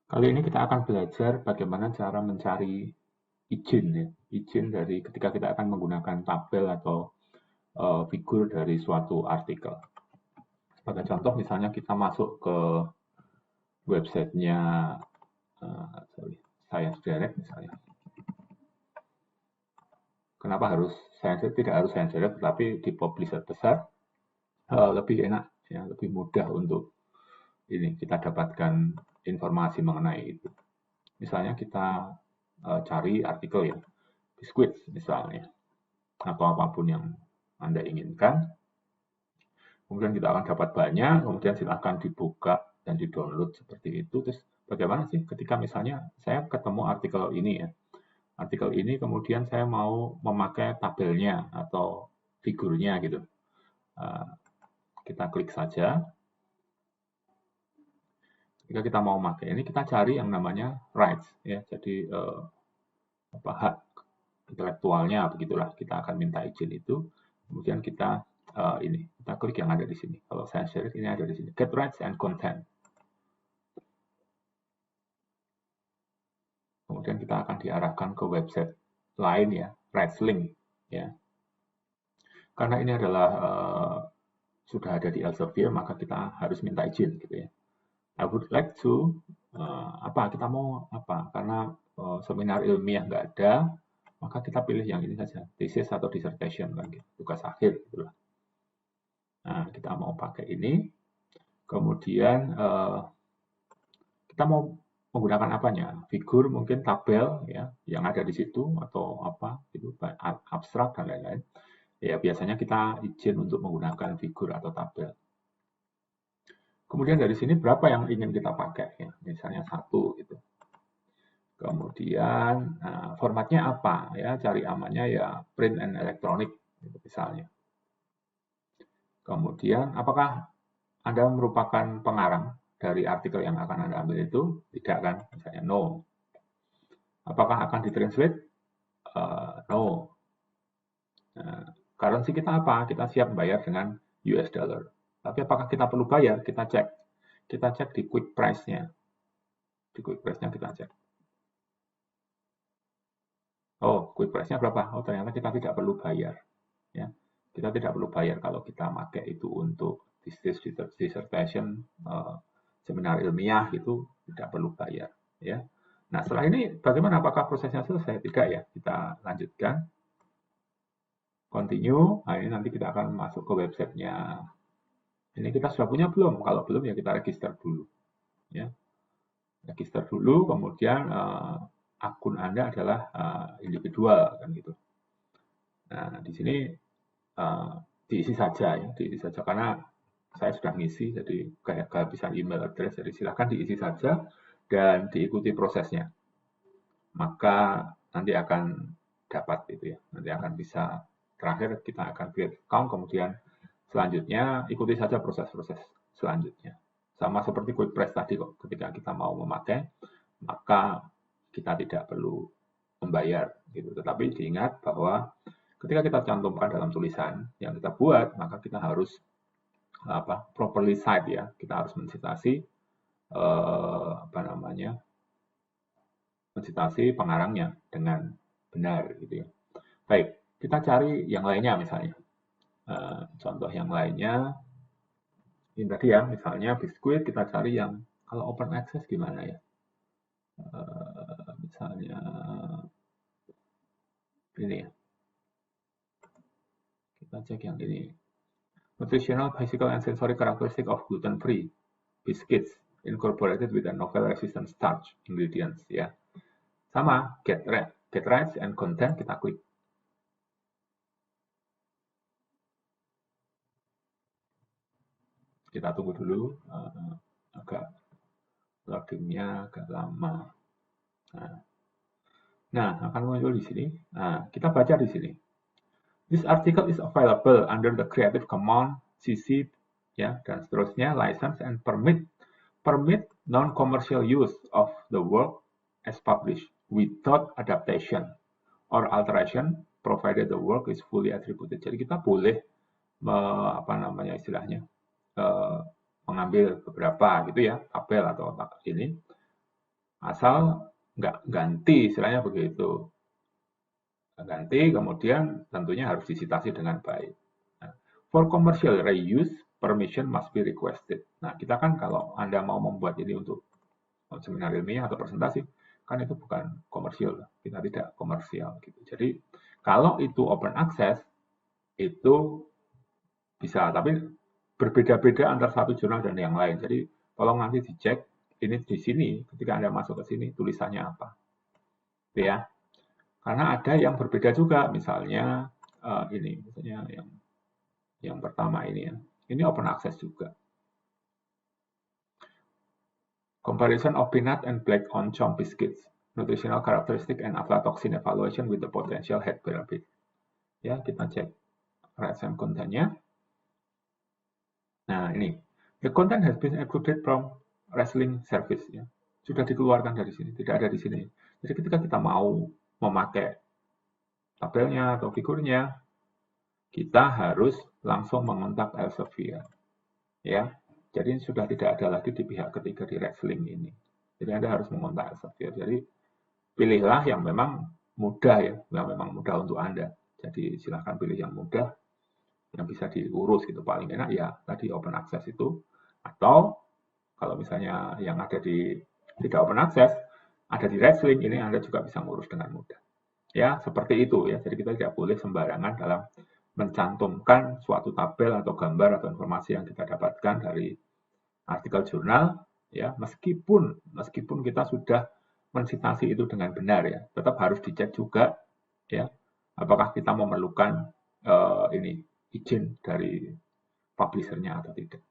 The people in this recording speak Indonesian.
Kali ini kita akan belajar bagaimana cara mencari izin ya, izin dari ketika kita akan menggunakan tabel atau figur dari suatu artikel. Sebagai contoh misalnya kita masuk ke websitenya Science Direct misalnya. Kenapa harus Science Direct? Tidak harus Science Direct, tetapi di publisher besar lebih enak, ya, lebih mudah untuk ini kita dapatkan informasi mengenai itu. Misalnya kita cari artikel ya, biskuit misalnya, atau apapun yang Anda inginkan. Kemudian kita akan dapat banyak, kemudian silahkan dibuka dan di-download seperti itu. Terus bagaimana sih ketika misalnya saya ketemu artikel ini ya, artikel ini kemudian saya mau memakai tabelnya atau figurnya gitu. Kita klik saja. Jika kita mau pakai ini, kita cari yang namanya rights ya. Jadi hak intelektualnya begitulah. Kita akan minta izin itu. Kemudian kita kita klik yang ada di sini. Kalau saya share ini ada di sini. Get rights and content. Kemudian kita akan diarahkan ke website lain ya, rights link ya. Karena ini adalah sudah ada di Elsevier, maka kita harus minta izin gitu ya. I would like to kita mau apa? Karena seminar ilmiah nggak ada, maka kita pilih yang ini saja, thesis atau dissertation kan gitu, tugas akhir gitulah. Nah, kita mau pakai ini, kemudian kita mau menggunakan apanya? Figur mungkin tabel ya, yang ada di situ atau apa itu abstrak dan lain-lain. Ya biasanya kita izin untuk menggunakan figur atau tabel. Kemudian dari sini berapa yang ingin kita pakai ya, misalnya 1 gitu. Kemudian formatnya apa ya, cari amannya ya print and electronic gitu, misalnya. Kemudian apakah Anda merupakan pengarang dari artikel yang akan Anda ambil itu? Tidak kan, misalnya no. Apakah akan ditranslate? No. Currency kita apa? Kita siap bayar dengan US dollar. Tapi apakah kita perlu bayar? Kita cek. Kita cek di quick price-nya. Di quick price-nya kita cek. Oh, quick price-nya berapa? Oh, ternyata kita tidak perlu bayar. Ya, kita tidak perlu bayar kalau kita pakai itu untuk dissertation, seminar ilmiah itu tidak perlu bayar. Ya. Nah, setelah ini bagaimana? Apakah prosesnya selesai? Tidak ya. Kita lanjutkan. Continue. Nah, ini nanti kita akan masuk ke websitenya. Ini kita sudah punya belum? Kalau belum ya kita register dulu. Ya. Register dulu, kemudian akun Anda adalah individual kan gitu. Nah, di sini diisi saja ya, diisi saja karena saya sudah ngisi, jadi kayak kehabisan email address, jadi silahkan diisi saja dan diikuti prosesnya. Maka nanti akan dapat itu ya, nanti akan bisa terakhir kita akan create account, kemudian selanjutnya ikuti saja proses-proses selanjutnya. Sama seperti quick press tadi kok, ketika kita mau memakai, maka kita tidak perlu membayar gitu. Tetapi diingat bahwa ketika kita cantumkan dalam tulisan yang kita buat, maka kita harus properly cite ya. Kita harus mensitasi mensitasi pengarangnya dengan benar gitu ya. Baik, kita cari yang lainnya misalnya. Contoh yang lainnya ini tadi ya, misalnya biskuit kita cari yang kalau open access gimana ya? Misalnya ini ya. Kita cek yang ini. Nutritional, physical, and sensory characteristic of gluten-free biscuits incorporated with a novel-resistant starch ingredients ya. Sama, get rights and content kita klik. Kita tunggu dulu, agak loadingnya agak lama. Nah, akan muncul di sini. Nah, kita baca di sini. This article is available under the Creative Commons CC ya dan seterusnya license and permit non-commercial use of the work as published without adaptation or alteration provided the work is fully attributed. Jadi kita boleh mengambil beberapa gitu ya tabel atau ini asal nggak ganti, istilahnya begitu. Ganti, kemudian tentunya harus disitasi dengan baik. Nah, for commercial reuse, permission must be requested. Nah, kita kan kalau Anda mau membuat ini untuk seminar ilmiah atau presentasi, kan itu bukan komersial, kita tidak komersial gitu. Jadi kalau itu open access itu bisa, tapi berbeda-beda antara satu jurnal dan yang lain. Jadi tolong nanti dicek ini di sini ketika Anda masuk ke sini tulisannya apa. Ya. Karena ada yang berbeda juga, misalnya ini, misalnya yang pertama ini ya. Ini open access juga. Comparison of peanut and black on chomp biscuits, nutritional characteristic and aflatoxin evaluation with the potential head benefit. Ya, kita cek RSM kontennya. Nah, ini. The content has been excluded from wrestling service. Ya. Sudah dikeluarkan dari sini, tidak ada di sini. Jadi ketika kita mau memakai tabelnya atau figurnya, kita harus langsung mengontak Elsevier. Ya, jadi sudah tidak ada lagi di pihak ketiga di wrestling ini. Jadi Anda harus mengontak Elsevier. Jadi pilihlah yang memang mudah ya, yang memang mudah untuk Anda. Jadi silahkan pilih yang mudah, yang bisa diurus gitu. Paling enak ya tadi open access itu. Atau kalau misalnya yang ada di tidak open access, ada di wrestling, ini Anda juga bisa ngurus dengan mudah. Ya, seperti itu ya. Jadi kita tidak boleh sembarangan dalam mencantumkan suatu tabel atau gambar atau informasi yang kita dapatkan dari artikel jurnal ya, meskipun kita sudah mensitasi itu dengan benar ya, tetap harus dicek juga ya, apakah kita memerlukan ini izin dari publishernya atau tidak.